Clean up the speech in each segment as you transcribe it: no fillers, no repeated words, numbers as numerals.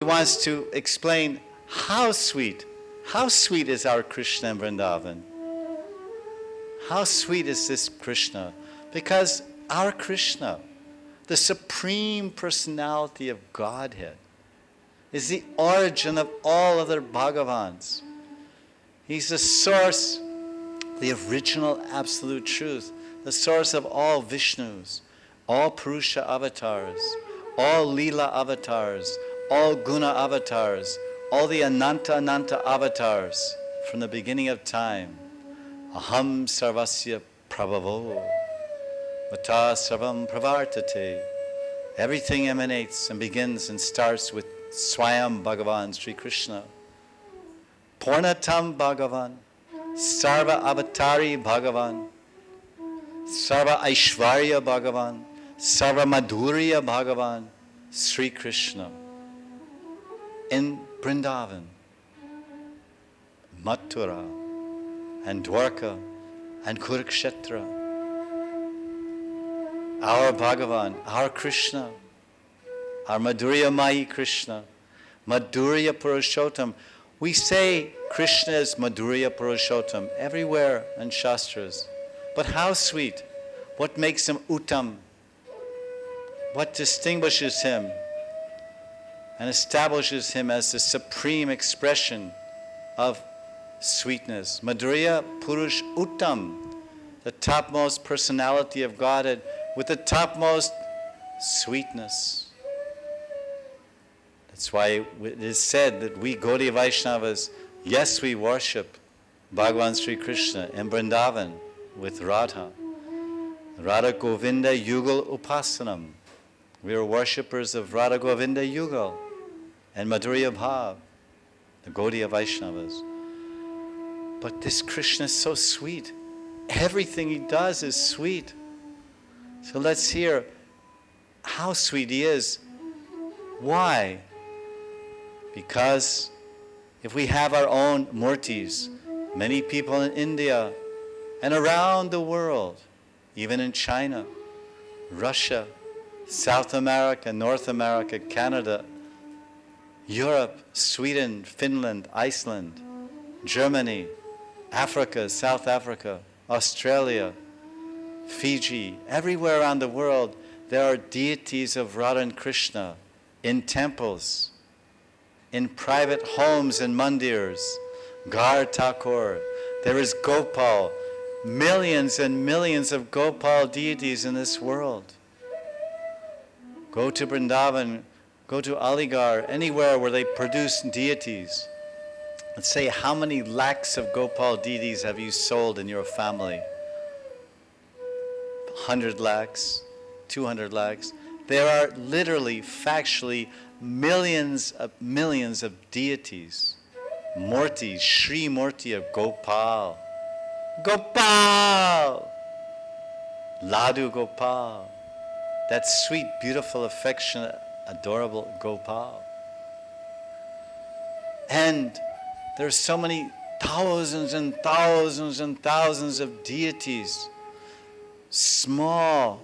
He wants to explain how sweet is our Krishna in Vrindavan. How sweet is this Krishna? Because our Krishna, the Supreme Personality of Godhead, is the origin of all other Bhagavans. He's the source, the original absolute truth, the source of all Vishnus, all Purusha avatars, all Leela avatars, all Guna avatars, all the Ananta avatars from the beginning of time. Aham sarvasya prabhavo, vata sarvam pravartate. Everything emanates and begins and starts with Swayam Bhagavan Sri Krishna. Purnatam Bhagavan, Sarva Avatari Bhagavan, Sarva Aishvarya Bhagavan, Sarva Madhurya Bhagavan, Sri Krishna. In Vrindavan, Mathura, and Dwarka, and Kurukshetra, our Bhagavan, our Krishna, our Madhurya Mai Krishna, Madhurya Purushottam. We say Krishna is Madhurya Purushottam everywhere in Shastras. But how sweet? What makes him Uttam? What distinguishes him and establishes him as the supreme expression of sweetness? Madhurya Purush Uttam, the topmost personality of Godhead with the topmost sweetness. That's why it is said that we Gaudiya Vaishnavas, yes, we worship Bhagavan Sri Krishna in Vrindavan with Radha. Radha Govinda Yugal Upasanam. We are worshippers of Radha Govinda Yugal and Madhurya Bhav, the Gaudiya Vaishnavas. But this Krishna is so sweet. Everything he does is sweet. So let's hear how sweet he is. Why? Because if we have our own murtis, many people in India and around the world, even in China, Russia, South America, North America, Canada, Europe, Sweden, Finland, Iceland, Germany, Africa, South Africa, Australia, Fiji, everywhere around the world, there are deities of Radha and Krishna in temples, in private homes and mandirs. Gar Thakur, there is Gopal, millions and millions of Gopal deities in this world. Go to Vrindavan, go to Aligarh, anywhere where they produce deities. Let's say, how many lakhs of Gopal deities have you sold in your family? 100 lakhs, 200 lakhs. There are literally, factually, millions of deities. Murtis, Sri Murti of Gopal. Gopal! Ladu Gopal. That sweet, beautiful, affectionate, adorable Gopal. And there's so many thousands and thousands and thousands of deities, small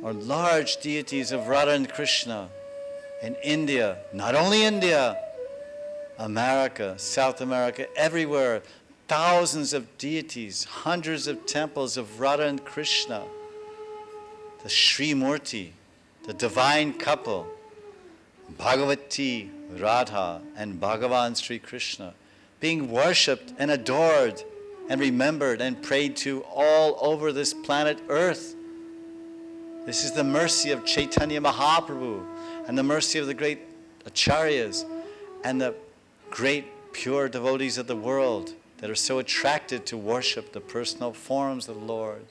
or large deities of Radha and Krishna in India, not only India, America, South America, everywhere, thousands of deities, hundreds of temples of Radha and Krishna, the Sri Murti, the divine couple, Bhagavati, Radha, and Bhagavan Sri Krishna, being worshipped and adored and remembered and prayed to all over this planet Earth. This is the mercy of Chaitanya Mahaprabhu and the mercy of the great acharyas and the great pure devotees of the world that are so attracted to worship the personal forms of the Lord.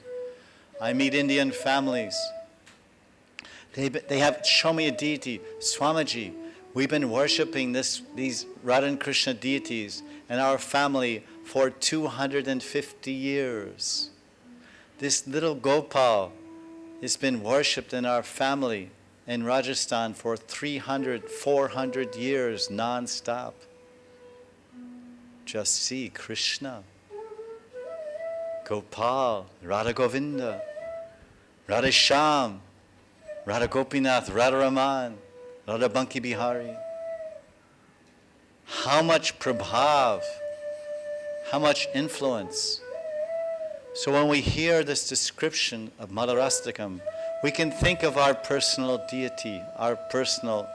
I meet Indian families. They have, show me a deity, Swamiji. We've been worshiping these Radha and Krishna deities in our family for 250 years. This little Gopal has been worshipped in our family in Rajasthan for 300, 400 years non-stop. Just see Krishna, Gopal, Radha Govinda, Radha Shyam, Radha Gopinath, Radha Raman, Radha Banki Bihari. how much prabhav, how much influence. So when we hear this description of Madhurastakam, we can think of our personal deity, our personal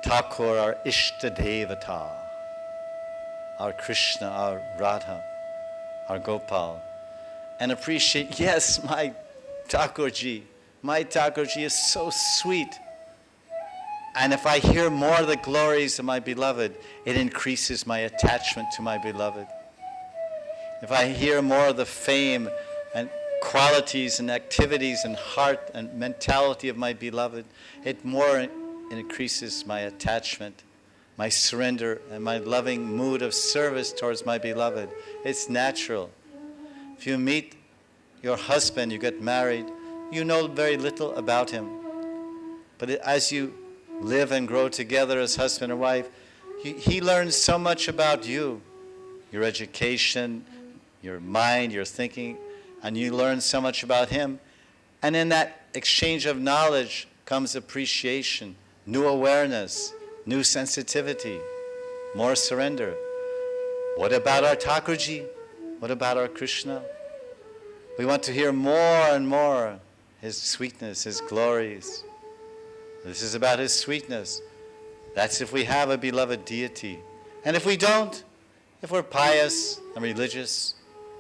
Thakur, our Ishtadevata, our Krishna, our Radha, our Gopal, and appreciate, yes, my Thakurji is so sweet. And if I hear more of the glories of my beloved, it increases my attachment to my beloved. If I hear more of the fame and qualities and activities and heart and mentality of my beloved, it more increases my attachment, my surrender, and my loving mood of service towards my beloved. It's natural. If you meet your husband, you get married, you know very little about him. But as you live and grow together as husband and wife, he learns so much about you, your education, your mind, your thinking, and you learn so much about him. And in that exchange of knowledge comes appreciation, new awareness, new sensitivity, more surrender. What about our Thakurji? What about our Krishna? We want to hear more and more his sweetness, his glories. This is about his sweetness. That's if we have a beloved deity. And if we don't, if we're pious and religious,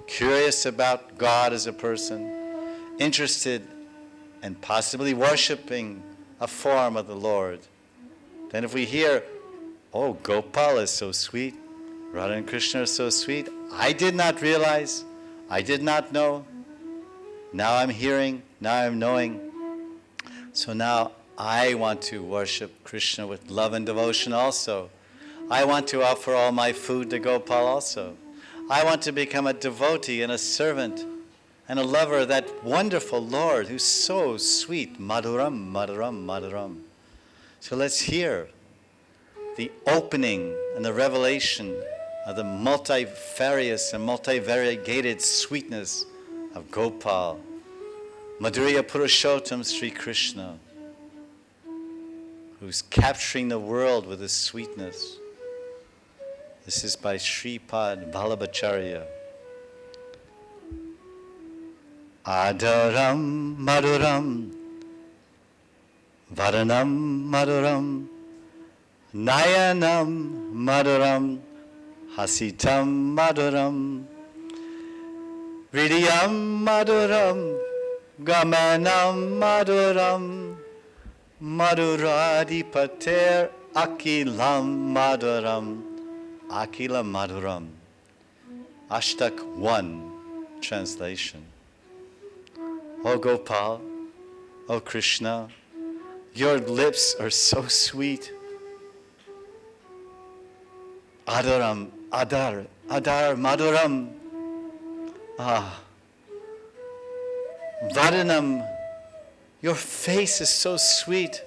curious about God as a person, interested and possibly worshiping a form of the Lord, then if we hear, oh, Gopal is so sweet, Radha and Krishna are so sweet, I did not realize, I did not know, now I'm hearing, now I'm knowing, so now I want to worship Krishna with love and devotion also. I want to offer all my food to Gopal also. I want to become a devotee and a servant and a lover of that wonderful Lord who's so sweet. Madhuram, Madhuram, Madhuram. So let's hear the opening and the revelation of the multifarious and multivariegated sweetness of Gopal. Madhurya Purushottam Sri Krishna, who's capturing the world with his sweetness. This is by Sripad Vallabhacharya. Adaram Madhuram Varanam Madhuram Nayanam Madhuram Hasitam Madhuram Hridiyam Madhuram Gamanam Madhuram Madhuradipater Akilam Madhuram Akila Madhuram. Ashtak 1 translation. O Gopal, O Krishna, your lips are so sweet. Adaram, Adar, Madhuram. Vadanam, your face is so sweet.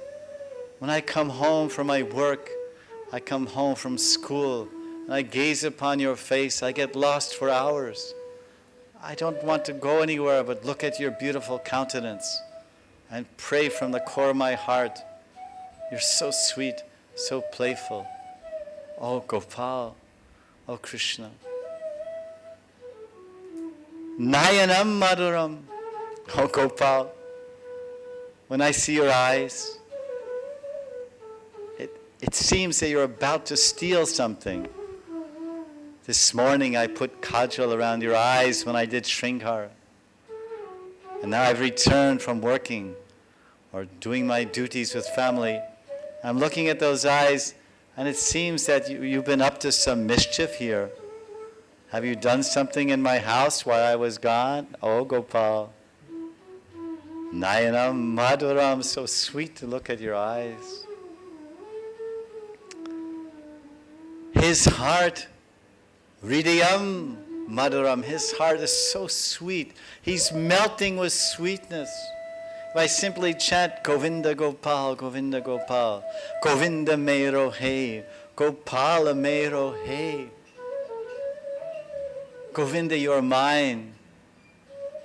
When I come home from my work, I come home from school, and I gaze upon your face, I get lost for hours. I don't want to go anywhere but look at your beautiful countenance and pray from the core of my heart. You're so sweet, so playful. Oh Gopal, oh Krishna. Nayanam Madhuram. Oh Gopal, when I see your eyes, it seems that you're about to steal something. This morning I put kajal around your eyes when I did Shringhar. And now I've returned from working or doing my duties with family. I'm looking at those eyes and it seems that you've been up to some mischief here. Have you done something in my house while I was gone? Oh Gopal. Nayanam Madhuram, so sweet to look at your eyes. His heart, Hridiyam Madhuram, his heart is so sweet. He's melting with sweetness. If I simply chant Govinda Gopal, Govinda Gopal, Govinda Mero He, Gopala Mero He. Govinda, you are mine.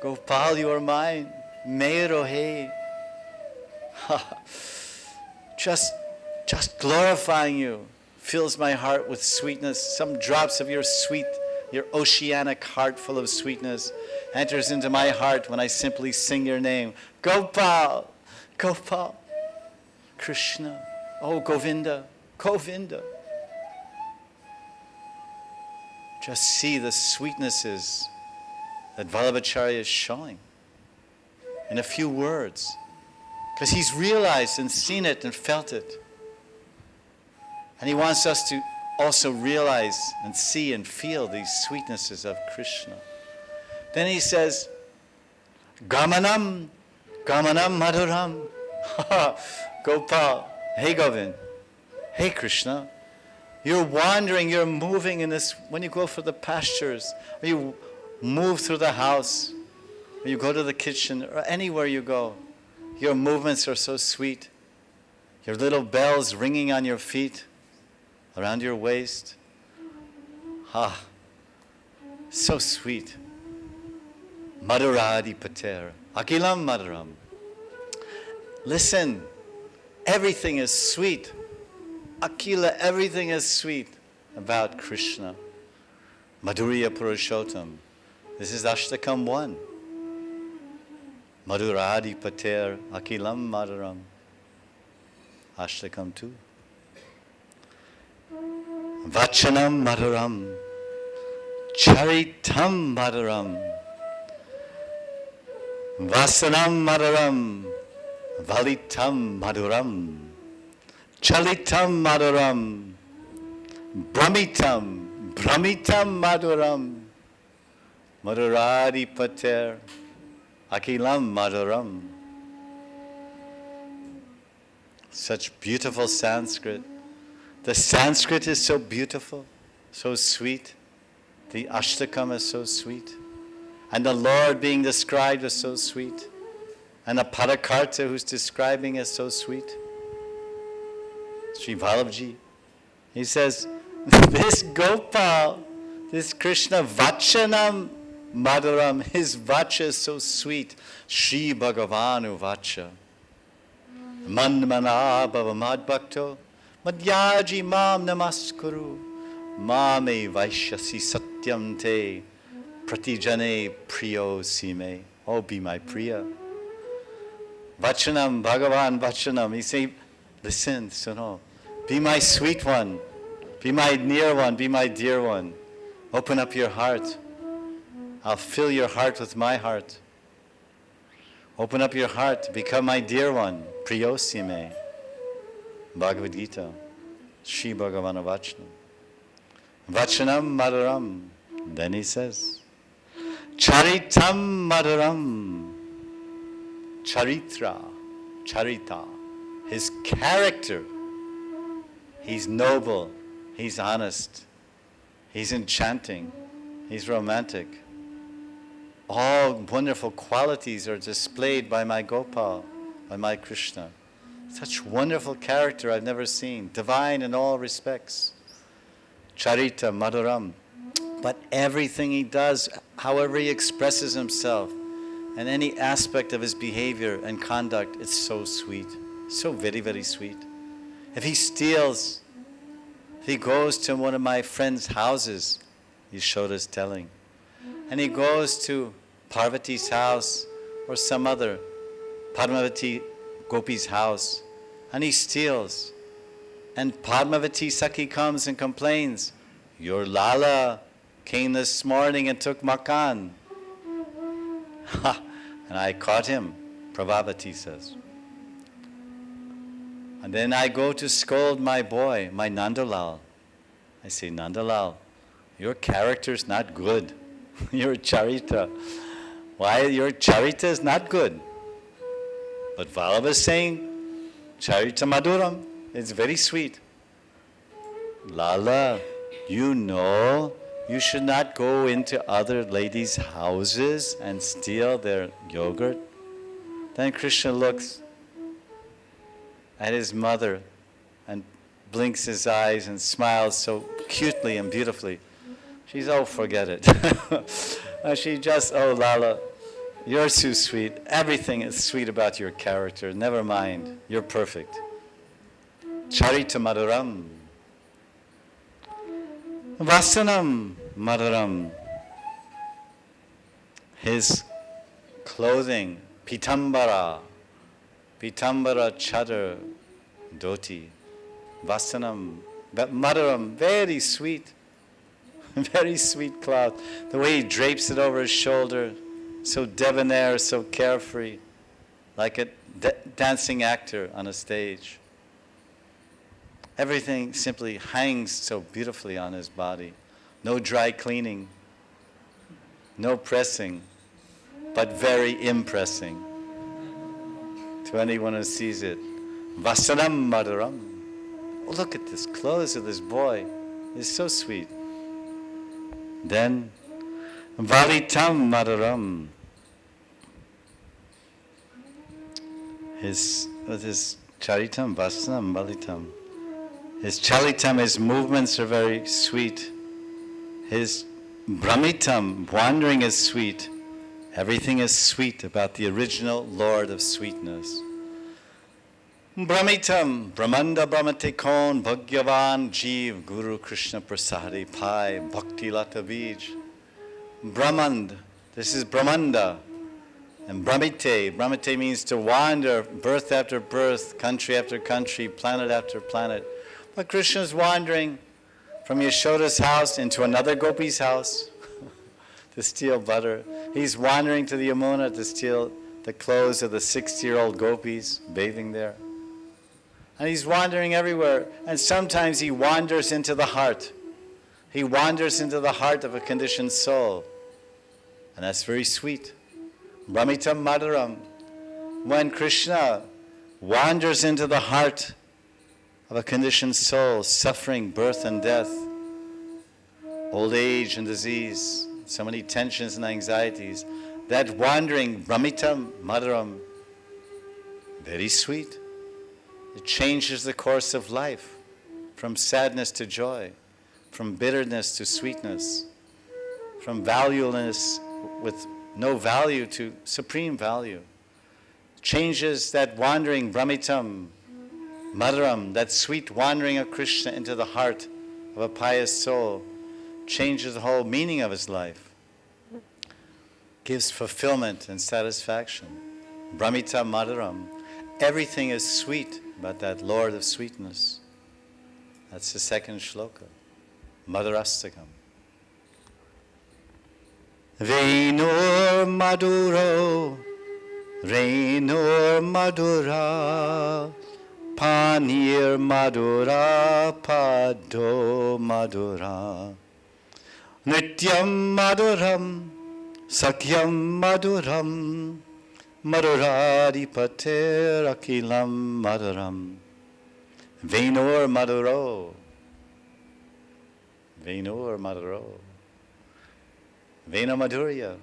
Gopal, you are mine. Mero He. Just glorifying you, fills my heart with sweetness. Some drops of your sweet, your oceanic heart full of sweetness enters into my heart when I simply sing your name. Gopal, Gopal, Krishna, oh Govinda, Govinda. Just see the sweetnesses that Vallabhacharya is showing in a few words. Because he's realized and seen it and felt it. And he wants us to also realize and see and feel these sweetnesses of Krishna. Then he says, Gamanam, Gamanam Madhuram. Gopal, hey Govind, hey Krishna. You're wandering, you're moving in this, when you go for the pastures, or you move through the house, or you go to the kitchen, or anywhere you go, your movements are so sweet. Your little bells ringing on your feet, around your waist. So sweet. Madhuradi pater, akilam madhuram. Listen, everything is sweet. Akila, everything is sweet about Krishna. Madhurya Purushottam. This is Ashtakam 1. Madhuradi pater, akilam madhuram. Ashtakam 2. Vachanam madhuram, charitam madhuram, vasanam madhuram, valitam madhuram, chalitam madhuram, brahmitam madhuram, madhuradi pater, akilam madhuram. Such beautiful Sanskrit. The Sanskrit is so beautiful, so sweet. The Ashtakam is so sweet. And the Lord being described is so sweet. And the Parakarta who's describing is so sweet. Sri Vallabhji, he says, this Gopal, this Krishna Vachanam Madhuram, his Vacha is so sweet. Shri Bhagavanu Vacha. Manmana Bhavamad Bhakto. Madhyaji mam namaskuru, mame vaishyasi satyam te, pratijane priyo sime. Oh, be my priya. Vachanam, Bhagavan Vachanam. He say, listen, Suno, be my sweet one, be my near one, be my dear one. Open up your heart. I'll fill your heart with my heart. Open up your heart, become my dear one, priyo sime. Bhagavad Gita, Shri Bhagavana Vachanam. Vachanam Madhuram. Then he says, Charitam Madhuram. Charitra, Charita. His character. He's noble. He's honest. He's enchanting. He's romantic. All wonderful qualities are displayed by my Gopal, by my Krishna. Such wonderful character I've never seen, divine in all respects. Charita, Madhuram. But everything he does, however he expresses himself, and any aspect of his behavior and conduct, it's so sweet. So very, very sweet. If he steals, if he goes to one of my friend's houses, Yashoda's telling, and he goes to Parvati's house or some other Padmavati Gopi's house, and he steals. And Padmavati Sakhi comes and complains, your Lala came this morning and took Makan. And I caught him, Prabhavati says. And then I go to scold my boy, my Nandalal. I say, Nandalal, your character's not good. Your charita. Why? Your charita is not good. But Vallabha is saying, Charita Madhuram, it's very sweet. Lala, you know you should not go into other ladies' houses and steal their yogurt. Then Krishna looks at his mother and blinks his eyes and smiles so cutely and beautifully. She's, oh, forget it. She just, oh, Lala, you're too sweet. Everything is sweet about your character. Never mind. You're perfect. Charita Madhuram. Vasanam Madaram. His clothing, pitambara chadar, dhoti, vasanam, madaram, very sweet, very sweet cloth. The way he drapes it over his shoulder, so debonair, so carefree, like a dancing actor on a stage. Everything simply hangs so beautifully on his body. No dry cleaning, no pressing, but very impressing to anyone who sees it. Vasanam Madaram. Oh, look at this clothes of this boy. It's so sweet. Then Valitam Madaram. His charitam, Vasanam, Valitam. His chalitam, his movements are very sweet. His brahmitam, wandering, is sweet. Everything is sweet about the original Lord of sweetness. Brahmitam, Brahmanda Brahmate Kon, Bhagyavan, Jeev, Guru Krishna Prasadi, Pai, Bhakti Lata Bij. Brahmand, this is Brahmanda. And Brahmite, Brahmite means to wander, birth after birth, country after country, planet after planet. But Krishna is wandering from Yashoda's house into another gopi's house to steal butter. He's wandering to the Yamuna to steal the clothes of the 60-year-old gopis bathing there. And he's wandering everywhere. And sometimes he wanders into the heart. He wanders into the heart of a conditioned soul. And that's very sweet. Brahmitam Madaram. When Krishna wanders into the heart of a conditioned soul, suffering birth and death, old age and disease, so many tensions and anxieties, that wandering Brahmitam Madaram, very sweet. It changes the course of life from sadness to joy, from bitterness to sweetness, from valueless with no value to supreme value. Changes that wandering Brahmitam Madaram, that sweet wandering of Krishna into the heart of a pious soul, changes the whole meaning of his life, gives fulfillment and satisfaction. Brahmita Madaram, everything is sweet about that Lord of sweetness. That's the second shloka, Madarastakam. Venur Maduro, Renur Madura, Panir Madura, Pado Madura, Nityam Maduram, Sakyam Maduram, Madurari Pater Akilam Maduram, Venur Maduro, Venur Maduro, Vena Madhurya.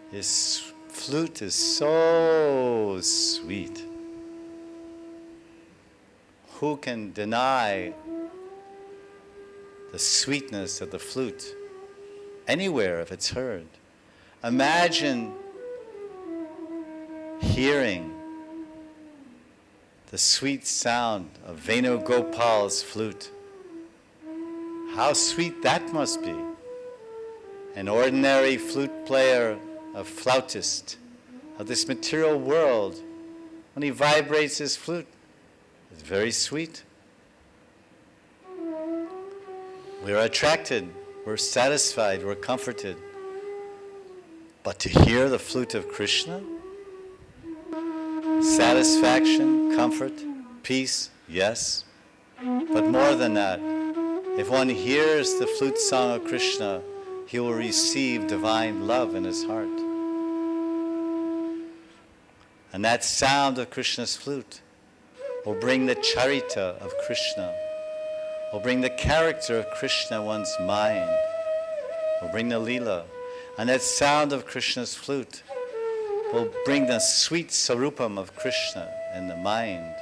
His flute is so sweet. Who can deny the sweetness of the flute anywhere if it's heard? Imagine hearing the sweet sound of Venu Gopal's flute. How sweet that must be. An ordinary flute player, a flautist of this material world, when he vibrates his flute, it's very sweet. We're attracted, we're satisfied, we're comforted. But to hear the flute of Krishna, satisfaction, comfort, peace, yes. But more than that, if one hears the flute song of Krishna, he will receive divine love in his heart. And that sound of Krishna's flute will bring the charita of Krishna, will bring the character of Krishna in one's mind, will bring the lila. And that sound of Krishna's flute will bring the sweet sarupam of Krishna in the mind.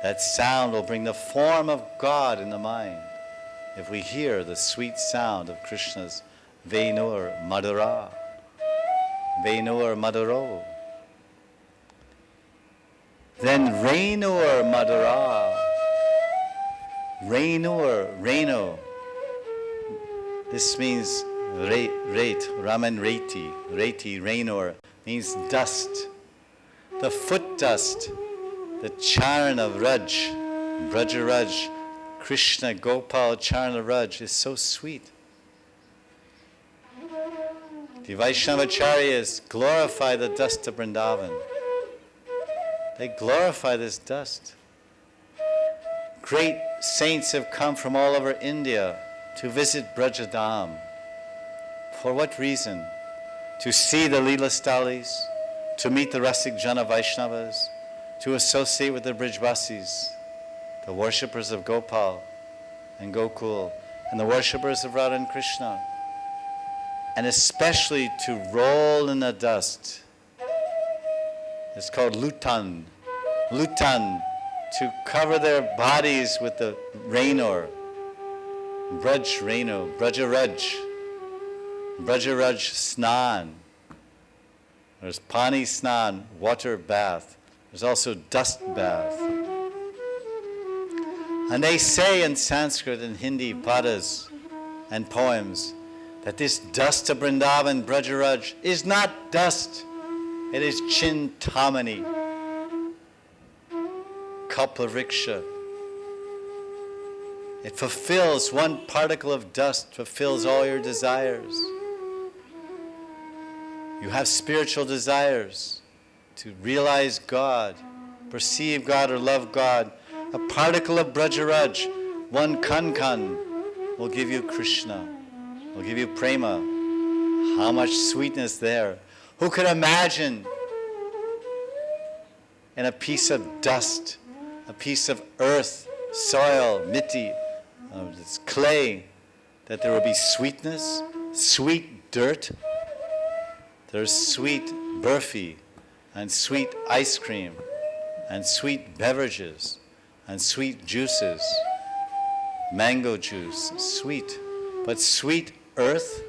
That sound will bring the form of God in the mind. If we hear the sweet sound of Krishna's Venur Madura, Venur Maduro, then Renur Madura, Renur, Reno, This means Raman Reti, rain ore, means dust. The foot dust, the charan of Raj, Braja Raj, Krishna, Gopal, Charana Raj is so sweet. The Vaishnavacharyas glorify the dust of Vrindavan. They glorify this dust. Great saints have come from all over India to visit Brajadam. For what reason? To see the Leela Stalis, to meet the Rasik Jana Vaishnavas, to associate with the Brijvasis, the worshippers of Gopal and Gokul, and the worshippers of Radha and Krishna, and especially to roll in the dust. It's called lutan. Lutan, to cover their bodies with the rain ore. Braj Reno, Braja Raj. Braja Raj Snan. There's Pani Snan, water bath. There's also dust bath. And they say in Sanskrit and Hindi padas and poems that this dust of Vrindavan, Braja Raj, is not dust. It is Chintamani, Kalpavriksha. It fulfills, one particle of dust fulfills all your desires. You have spiritual desires to realize God, perceive God or love God. A particle of Brajaraj, one kankan, will give you Krishna, will give you prema. How much sweetness there. Who could imagine in a piece of dust, a piece of earth, soil, miti, this clay, that there will be sweetness, sweet dirt? There's sweet burfi, and sweet ice cream, and sweet beverages, and sweet juices, mango juice, sweet. But sweet earth,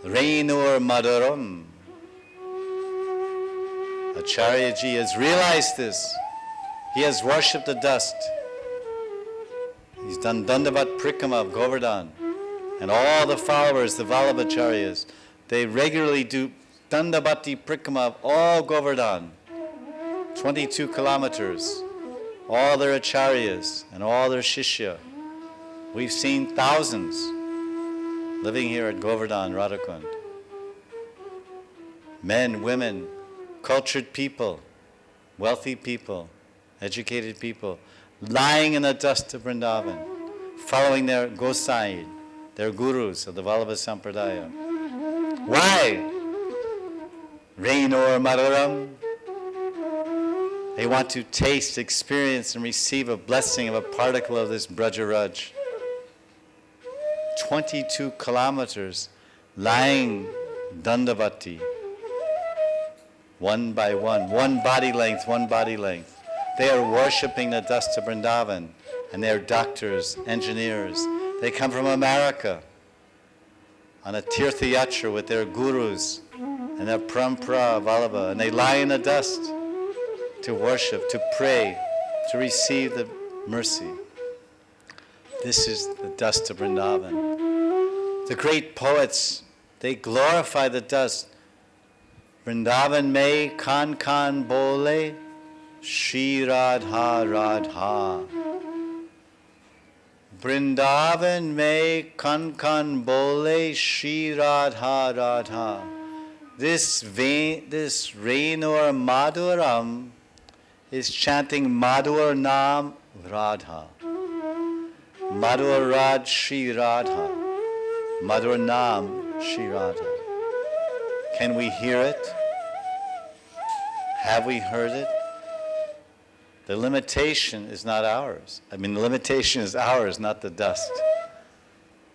Rainur Madaram. Acharyaji has realized this. He has worshipped the dust. He's done Dandavat Prikrama of Govardhan. And all the followers, the Vallabhacharyas, they regularly do Dandavati Prikrama of all Govardhan. 22 kilometers. All their acharyas and all their shishya. We've seen thousands living here at Govardhan, Radhakund. Men, women, cultured people, wealthy people, educated people, lying in the dust of Vrindavan, following their Gosai, their gurus of the Vallabha Sampradaya. Why? Rainor Madaram. They want to taste, experience, and receive a blessing of a particle of this Brajaraj. 22 kilometers lying Dandavati, one by one body length, one body length. They are worshipping the dust of Vrindavan, and they are doctors, engineers. They come from America on a Tirtha Yatra with their gurus and their Parampara Vallabha, and they lie in the dust to worship, to pray, to receive the mercy. This is the dust of Vrindavan. The great poets, they glorify the dust. Vrindavan mein kan kan bole, Shri Radha Radha. Vrindavan mein kan kan bole, Shri Radha Radha. This Rainur Madhuram is chanting Madhur Nam Radha. Madhur Raj Shri Radha. Madhur Nam Shri Radha. Can we hear it? Have we heard it? The limitation is not ours. The limitation is ours, not the dust.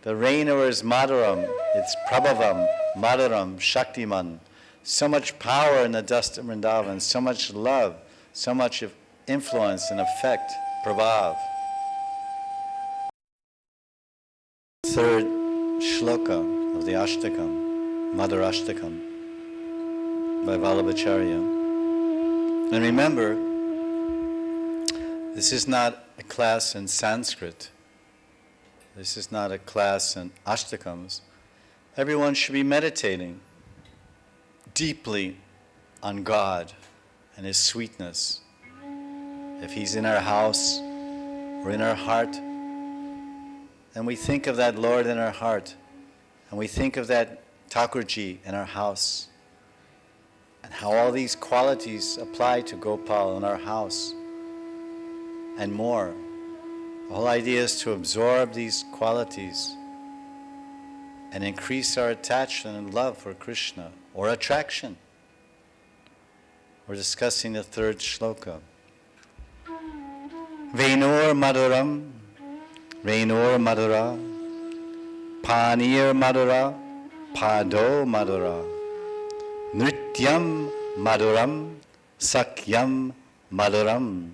The Rainur is Madhuram. It's Prabhavam, Madhuram, Shaktiman. So much power in the dust of Vrindavan, so much love, so much influence and effect, Prabhav. Third shloka of the Ashtakam, Madhur Ashtakam, by Vallabhacharya. And remember, this is not a class in Sanskrit. This is not a class in ashtakams. Everyone should be meditating deeply on God and His sweetness. If He's in our house or in our heart, then we think of that Lord in our heart, and we think of that Thakurji in our house, and how all these qualities apply to Gopal in our house, and more. The whole idea is to absorb these qualities and increase our attachment and love for Krishna, or attraction. We're discussing the third shloka. Venur Maduram, Venur Madura, Panir Madura, Pado Madura, Nrityam Maduram, Sakyam Maduram,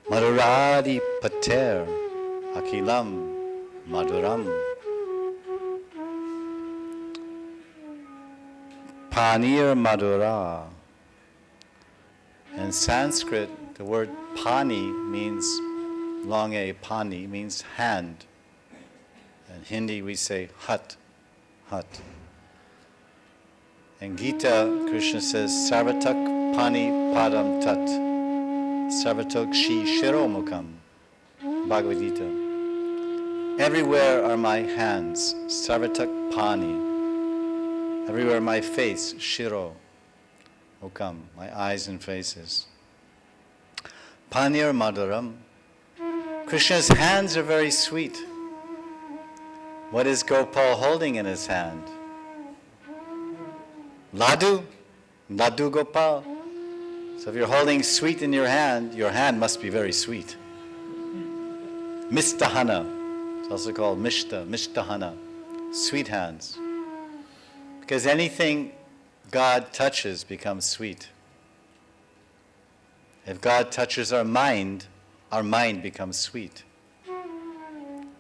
Maduradi Pater, Akilam Maduram. Panir Madura. In Sanskrit, the word pani means, long a pani means hand. In Hindi we say hat, hat. In Gita, Krishna says, Sarvatak pani padam tat, Sarvatak shi shiromukam, Bhagavad Gita. Everywhere are my hands, Sarvatak pani. Everywhere my face, shiro, mukam, my eyes and faces. Panir Maduram. Krishna's hands are very sweet. What is Gopal holding in his hand? Ladu. Ladu Gopal. So if you're holding sweet in your hand must be very sweet. Mistahana. It's also called Mishta, Mishtahana. Sweet hands. Because anything God touches becomes sweet. If God touches our mind becomes sweet.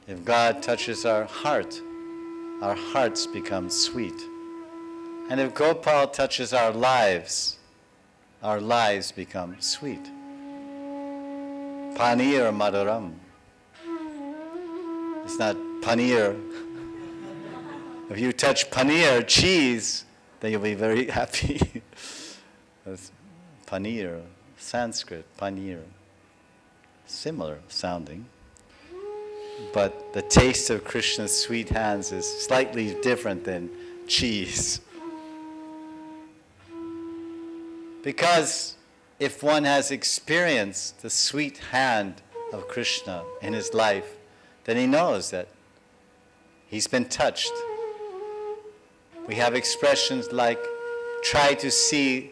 If God touches our hearts become sweet. And if Gopal touches our lives become sweet. Panir Maduram. It's not paneer. If you touch paneer, cheese, then you'll be very happy. That's paneer, Sanskrit, paneer. Similar sounding. But the taste of Krishna's sweet hands is slightly different than cheese. Because if one has experienced the sweet hand of Krishna in his life, then he knows that he's been touched. We have expressions like, try to see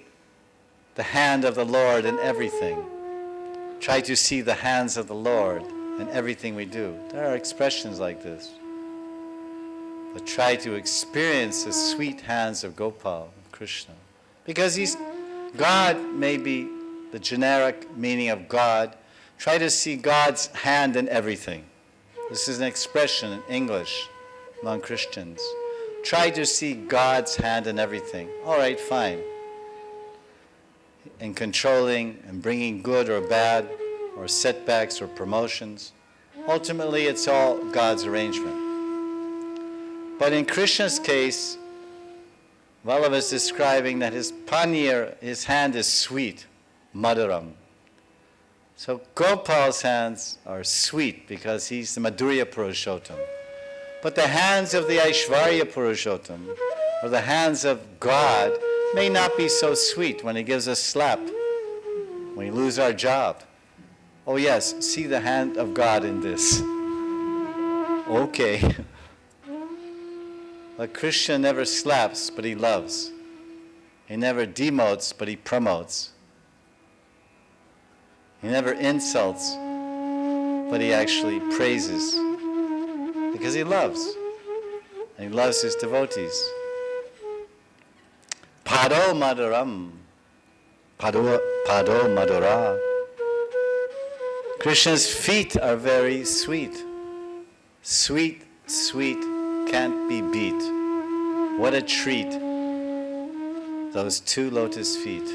the hand of the Lord in everything. Try to see the hands of the Lord in everything we do. There are expressions like this. But try to experience the sweet hands of Gopal, of Krishna. Because God may be the generic meaning of God. Try to see God's hand in everything. This is an expression in English among Christians. Try to see God's hand in everything. All right, fine. In controlling and bringing good or bad, or setbacks or promotions, ultimately it's all God's arrangement. But in Krishna's case, Vallabha is describing that his panir, his hand is sweet, Maduram. So Gopal's hands are sweet because he's the Madhurya Purushottam. But the hands of the Aishvarya Purushottam, or the hands of God, may not be so sweet when He gives us a slap, when we lose our job. Oh yes, see the hand of God in this. Okay. But Krishna never slaps, but He loves. He never demotes, but He promotes. He never insults, but He actually praises. Because He loves. And He loves His devotees. Pado Maduram. Pado Madura. Krishna's feet are very sweet. Sweet, sweet, can't be beat. What a treat. Those two lotus feet.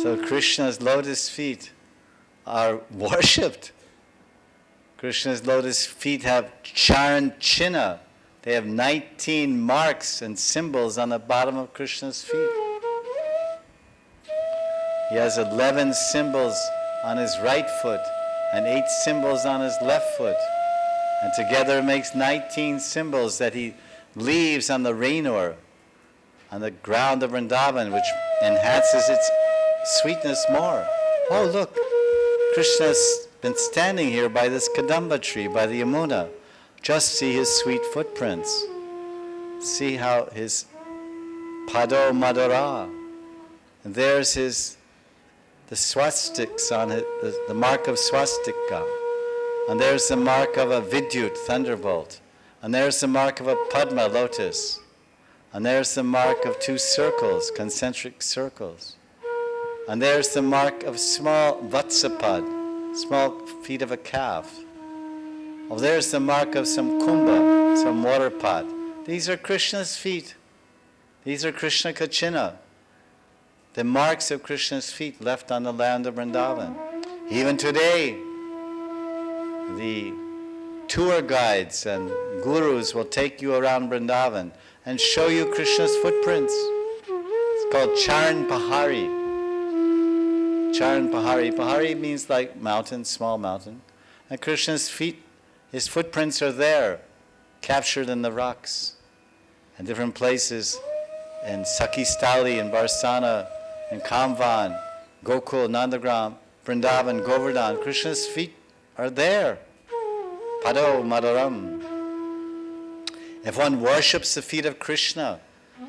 So Krishna's lotus feet are worshipped. Krishna's lotus feet have charan chinna. They have 19 marks and symbols on the bottom of Krishna's feet. He has 11 symbols on his right foot and 8 symbols on his left foot. And together it makes 19 symbols that he leaves on the rainor, on the ground of Vrindavan, which enhances its sweetness more. Oh, look, Krishna's been standing here by this Kadamba tree, by the Yamuna. Just see his sweet footprints. See how his Pado Madhura. And there's the swastiks on it, the mark of swastika. And there's the mark of a Vidyut, thunderbolt. And there's the mark of a Padma, lotus. And there's the mark of 2 circles, concentric circles. And there's the mark of small Vatsapad, small feet of a calf. Oh, there's the mark of some kumbha, some water pot. These are Krishna's feet. These are Krishna Kachina. The marks of Krishna's feet left on the land of Vrindavan. Even today, the tour guides and gurus will take you around Vrindavan and show you Krishna's footprints. It's called Charan Pahari. Charan Pahari. Pahari means like mountain, small mountain. And Krishna's feet, his footprints are there, captured in the rocks. And different places in Sakistali, in Barsana, in Kamvan, Gokul, Nandagram, Vrindavan, Govardhan. Krishna's feet are there. Pado Madhuram. If one worships the feet of Krishna,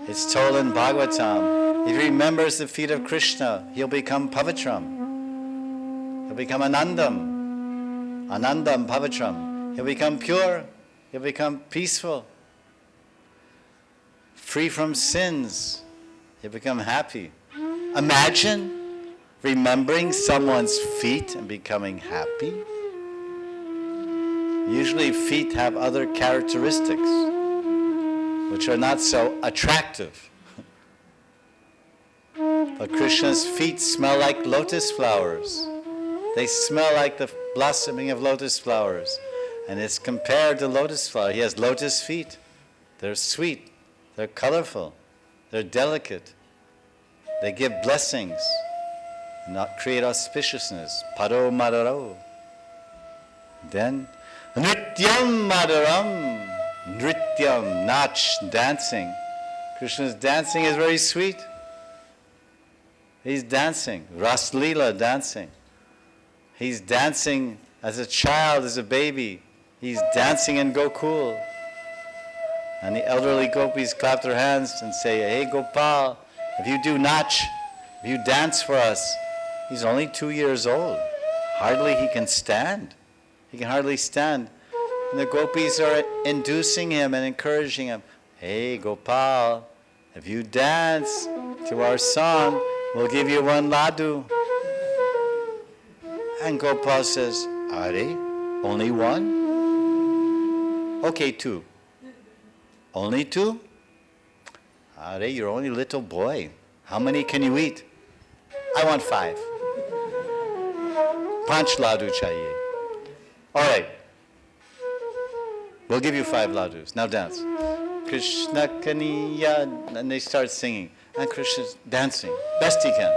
it's told in Bhagavatam, if he remembers the feet of Krishna, he'll become Pavitram. He'll become Anandam. Anandam Pavitram. He'll become pure. He'll become peaceful. Free from sins. He'll become happy. Imagine remembering someone's feet and becoming happy. Usually feet have other characteristics which are not so attractive. But Krishna's feet smell like lotus flowers. They smell like the blossoming of lotus flowers. And it's compared to lotus flower. He has lotus feet. They're sweet. They're colorful. They're delicate. They give blessings, not create auspiciousness. Paro madaro. Then, Nrityam madharam. Nrityam, nach, dancing. Krishna's dancing is very sweet. He's dancing. Raslila, dancing. He's dancing as a child, as a baby. He's dancing in Gokul. And the elderly gopis clap their hands and say, hey Gopal, if you do nach, if you dance for us. He's only 2 years old. Hardly he can stand. He can hardly stand. And the gopis are inducing him and encouraging him. Hey Gopal, if you dance to our song, we'll give you 1 laddu. And Gopal says, are only 1? Okay, 2. Only 2? Are you're only a little boy. How many can you eat? I want 5. 5 laddu chahiye. All right. We'll give you 5 laddus. Now dance. Krishna Kaniya. And they start singing. And Krishna's dancing. Best he can.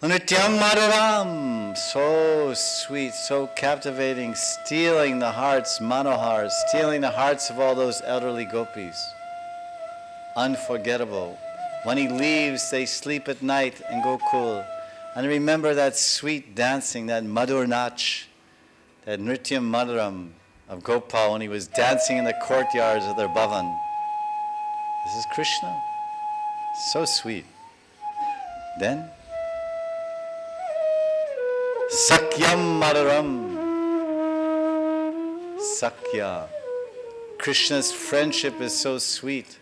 Nrityam Madhuram. So sweet, so captivating, stealing the hearts, Manohar, stealing the hearts of all those elderly gopis. Unforgettable. When he leaves, they sleep at night in Gokul. And remember that sweet dancing, that Madhur Nach, that Nrityam Madhuram of Gopal when he was dancing in the courtyards of their bhavan. This is Krishna. So sweet. Then, Sakyam Madhuram. Sakya. Krishna's friendship is so sweet.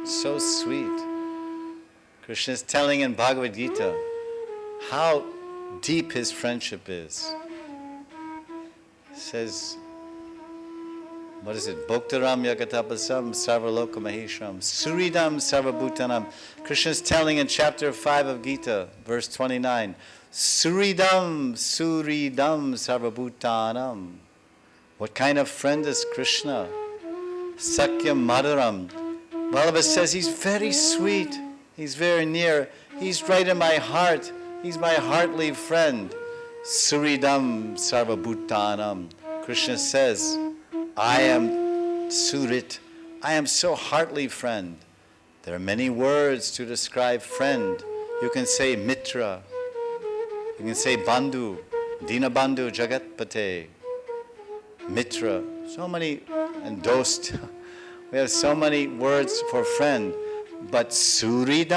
So sweet. Krishna is telling in Bhagavad Gita how deep his friendship is. He says, what is it? Bhoktaram Yagatapasam Sarvaloka Mahesham Suridam Sarvabhutanam. Krishna is telling in chapter 5 of Gita, verse 29, Suridam Sarvabhutanam. What kind of friend is Krishna? Sakyam Madhuram. Vallabha says he's very sweet. He's very near. He's right in my heart. He's my heartly friend. Suridam Sarvabhutanam. Krishna says, I am Surit. I am so heartly friend. There are many words to describe friend. You can say Mitra. You can say Bandhu, Dinabandhu, Jagatpate, Mitra. So many, and Dost. We have so many words for friend. But Suridam.